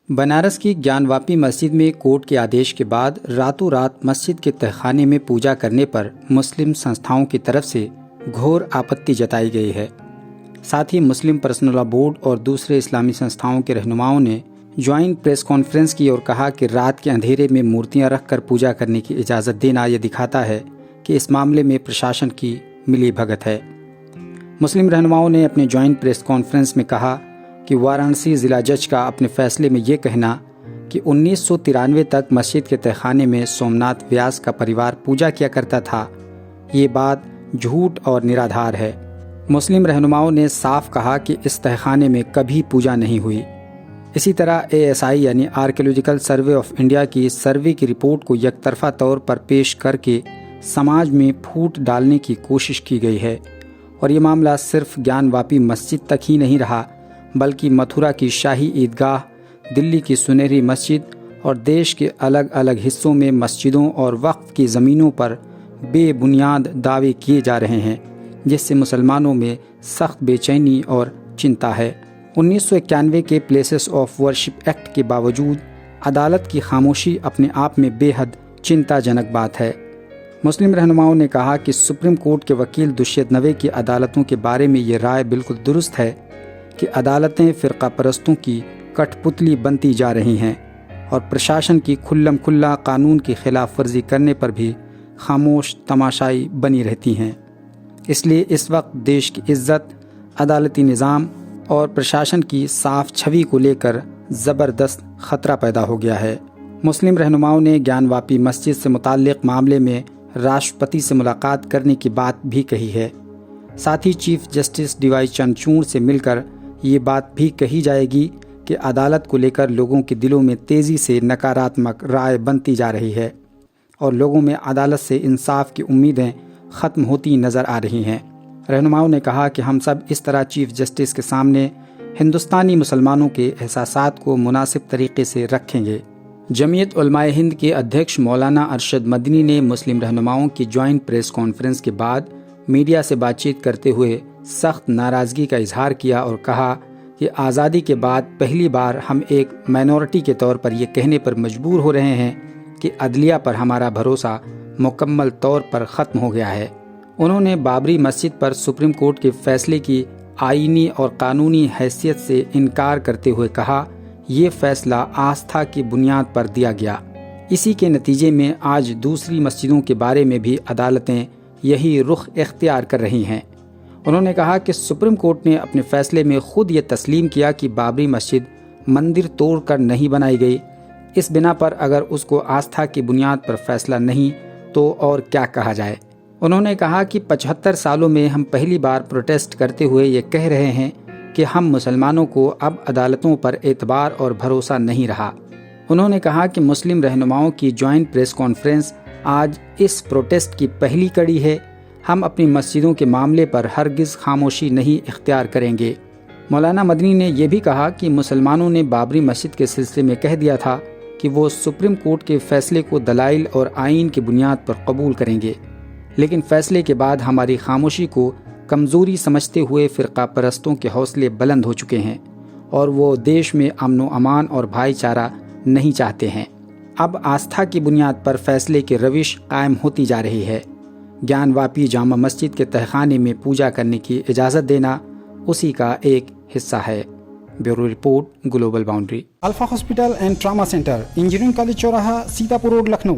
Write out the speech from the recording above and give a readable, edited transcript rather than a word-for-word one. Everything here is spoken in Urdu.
بنارس کی گیان واپی مسجد میں کورٹ کے آدیش کے بعد راتوں رات مسجد کے تہخانے میں پوجا کرنے پر مسلم سنستھاؤں کی طرف سے گھور آپتی جتائی گئی ہے۔ ساتھ ہی مسلم پرسنل لا بورڈ اور دوسرے اسلامی سنستھاؤں کے رہنماؤں نے جوائنٹ پریس کانفرنس کی اور کہا کہ رات کے اندھیرے میں مورتیاں رکھ کر پوجا کرنے کی اجازت دینا یہ دکھاتا ہے کہ اس معاملے میں پرشاسن کی ملی بھگت ہے۔ مسلم رہنماؤں نے اپنے جوائنٹ پریس کانفرنس میں کہا کہ وارانسی ضلع جج کا اپنے فیصلے میں یہ کہنا کہ 1993 تک مسجد کے تہخانے میں سومناتھ ویاس کا پریوار پوجا کیا کرتا تھا، یہ بات جھوٹ اور نرادھار ہے۔ مسلم رہنماؤں نے صاف کہا کہ اس تہخانے میں کبھی پوجا نہیں ہوئی۔ اسی طرح ASI یعنی آرکیولوجیکل سروے آف انڈیا کی سروے کی رپورٹ کو یک طرفہ طور پر پیش کر کے سماج میں پھوٹ ڈالنے کی کوشش کی گئی ہے، اور یہ معاملہ صرف گیان واپی مسجد تک ہی نہیں رہا بلکہ متھرا کی شاہی عیدگاہ، دلی کی سنہری مسجد اور دیش کے الگ الگ حصوں میں مسجدوں اور وقف کی زمینوں پر بے بنیاد دعوے کیے جا رہے ہیں، جس سے مسلمانوں میں سخت بے چینی اور چنتا ہے۔ 1991 کے پلیسز آف ورشپ ایکٹ کے باوجود عدالت کی خاموشی اپنے آپ میں بے حد چنتا جنک بات ہے۔ مسلم رہنماؤں نے کہا کہ سپریم کورٹ کے وکیل دشیت نوے کی عدالتوں کے بارے میں یہ رائے بالکل درست ہے کہ عدالتیں فرقہ پرستوں کی کٹ پتلی بنتی جا رہی ہیں اور پرشاسن کی کھلم کھلا قانون کی خلاف ورزی کرنے پر بھی خاموش تماشائی بنی رہتی ہیں۔ اس لیے اس وقت دیش کی عزت، عدالتی نظام اور پرشاسن کی صاف چھوی کو لے کر زبردست خطرہ پیدا ہو گیا ہے۔ مسلم رہنماؤں نے گیان واپی مسجد سے متعلق معاملے میں راشٹرپتی سے ملاقات کرنے کی بات بھی کہی ہے۔ ساتھ ہی چیف جسٹس DY چندرچوڑ سے مل کر یہ بات بھی کہی جائے گی کہ عدالت کو لے کر لوگوں کے دلوں میں تیزی سے نکاراتمک رائے بنتی جا رہی ہے اور لوگوں میں عدالت سے انصاف کی امیدیں ختم ہوتی نظر آ رہی ہیں۔ رہنماؤں نے کہا کہ ہم سب اس طرح چیف جسٹس کے سامنے ہندوستانی مسلمانوں کے احساسات کو مناسب طریقے سے رکھیں گے۔ جمعیت علماء ہند کے ادھیکش مولانا ارشد مدنی نے مسلم رہنماؤں کی جوائنٹ پریس کانفرنس کے بعد میڈیا سے بات چیت کرتے ہوئے سخت ناراضگی کا اظہار کیا اور کہا کہ آزادی کے بعد پہلی بار ہم ایک مائنورٹی کے طور پر یہ کہنے پر مجبور ہو رہے ہیں کہ عدلیہ پر ہمارا بھروسہ مکمل طور پر ختم ہو گیا ہے۔ انہوں نے بابری مسجد پر سپریم کورٹ کے فیصلے کی آئینی اور قانونی حیثیت سے انکار کرتے ہوئے کہا، یہ فیصلہ آستھا کی بنیاد پر دیا گیا۔ اسی کے نتیجے میں آج دوسری مسجدوں کے بارے میں بھی عدالتیں یہی رخ اختیار کر رہی ہیں۔ انہوں نے کہا کہ سپریم کورٹ نے اپنے فیصلے میں خود یہ تسلیم کیا کہ بابری مسجد مندر توڑ کر نہیں بنائی گئی، اس بنا پر اگر اس کو آستھا کی بنیاد پر فیصلہ نہیں تو اور کیا کہا جائے۔ انہوں نے کہا کہ 75 سالوں میں ہم پہلی بار پروٹیسٹ کرتے ہوئے یہ کہہ رہے ہیں کہ ہم مسلمانوں کو اب عدالتوں پر اعتبار اور بھروسہ نہیں رہا۔ انہوں نے کہا کہ مسلم رہنماؤں کی جوائنٹ پریس کانفرنس آج اس پروٹیسٹ کی پہلی کڑی ہے۔ ہم اپنی مسجدوں کے معاملے پر ہرگز خاموشی نہیں اختیار کریں گے۔ مولانا مدنی نے یہ بھی کہا کہ مسلمانوں نے بابری مسجد کے سلسلے میں کہہ دیا تھا کہ وہ سپریم کورٹ کے فیصلے کو دلائل اور آئین کی بنیاد پر قبول کریں گے، لیکن فیصلے کے بعد ہماری خاموشی کو کمزوری سمجھتے ہوئے فرقہ پرستوں کے حوصلے بلند ہو چکے ہیں اور وہ دیش میں امن و امان اور بھائی چارہ نہیں چاہتے ہیں۔ اب آستھا کی بنیاد پر فیصلے کی روش قائم ہوتی جا رہی ہے۔ گیان واپی جامع مسجد کے تہخانے میں پوجا کرنے کی اجازت دینا اسی کا ایک حصہ ہے۔ Bureau report, global boundary. Alpha hospital and trauma centre, engineering college چوراہا، سیتاپور روڈ، لکھنؤ۔